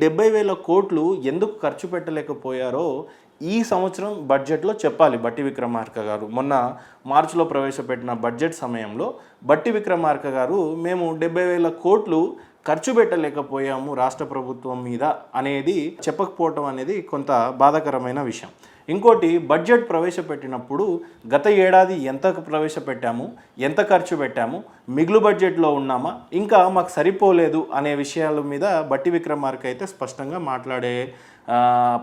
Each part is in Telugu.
70,000 కోట్లు ఎందుకు ఖర్చు పెట్టలేకపోయారో ఈ సంవత్సరం బడ్జెట్లో చెప్పాలి బట్టి విక్రమార్క గారు. మొన్న మార్చిలో ప్రవేశపెట్టిన బడ్జెట్ సమయంలో బట్టి విక్రమార్క గారు మేము 70,000 కోట్లు ఖర్చు పెట్టలేకపోయాము రాష్ట్ర ప్రభుత్వం మీద అనేది చెప్పకపోవటం అనేది కొంత బాధాకరమైన విషయం. ఇంకోటి, బడ్జెట్ ప్రవేశపెట్టినప్పుడు గత ఏడాది ఎంత ప్రవేశపెట్టాము, ఎంత ఖర్చు పెట్టాము, మిగులు బడ్జెట్లో ఉన్నామా, ఇంకా మాకు సరిపోలేదు అనే విషయాల మీద బట్టి విక్రమార్క అయితే స్పష్టంగా మాట్లాడే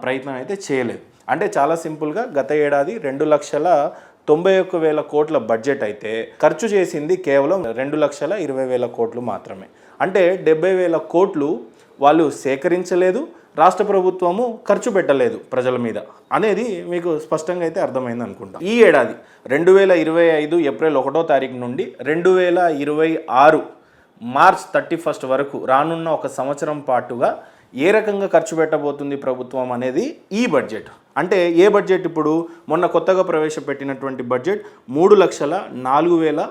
ప్రయత్నం అయితే చేయలేదు. అంటే చాలా సింపుల్గా గత ఏడాది 2,91,000 కోట్ల బడ్జెట్ అయితే ఖర్చు చేసింది కేవలం 2,20,000 కోట్లు మాత్రమే. అంటే 70,000 కోట్లు వాళ్ళు సేకరించలేదు, రాష్ట్ర ప్రభుత్వము ఖర్చు పెట్టలేదు ప్రజల మీద అనేది మీకు స్పష్టంగా అయితే అర్థమైంది అనుకుంటా. ఈ ఏడాది 2025 ఏప్రిల్ 1వ తారీఖు నుండి 2026 మార్చ్ 31 వరకు రానున్న ఒక సంవత్సరం పాటుగా ఏ రకంగా ఖర్చు పెట్టబోతుంది ప్రభుత్వం అనేది ఈ బడ్జెట్. అంటే ఏ బడ్జెట్? ఇప్పుడు మొన్న కొత్తగా ప్రవేశపెట్టినటువంటి బడ్జెట్ 3,04,000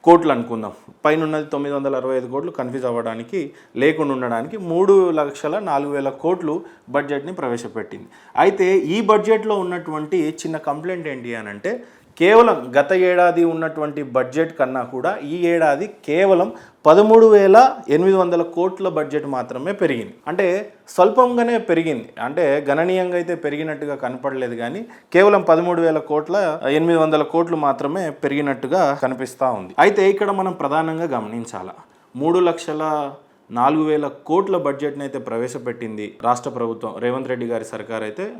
కోట్లు అనుకుందాం. పైన ఉన్నది 965 కోట్లు, కన్ఫ్యూజ్ అవ్వడానికి లేకుండా ఉండడానికి 3,04,000 కోట్లు బడ్జెట్ని ప్రవేశపెట్టింది. అయితే ఈ బడ్జెట్లో ఉన్నటువంటి చిన్న కంప్లైంట్ ఏంటి అని అంటే, కేవలం గత ఏడాది ఉన్నటువంటి బడ్జెట్ కన్నా కూడా ఈ ఏడాది కేవలం 13,800 కోట్ల బడ్జెట్ మాత్రమే పెరిగింది. అంటే స్వల్పంగానే పెరిగింది, అంటే గణనీయంగా అయితే పెరిగినట్టుగా కనపడలేదు, కానీ కేవలం 13,800 కోట్లు మాత్రమే పెరిగినట్టుగా కనిపిస్తూ ఉంది. అయితే ఇక్కడ మనం ప్రధానంగా గమనించాల, 3,04,000 కోట్ల బడ్జెట్ని అయితే ప్రవేశపెట్టింది రాష్ట్ర ప్రభుత్వం, రేవంత్ రెడ్డి గారి సర్కార్ అయితే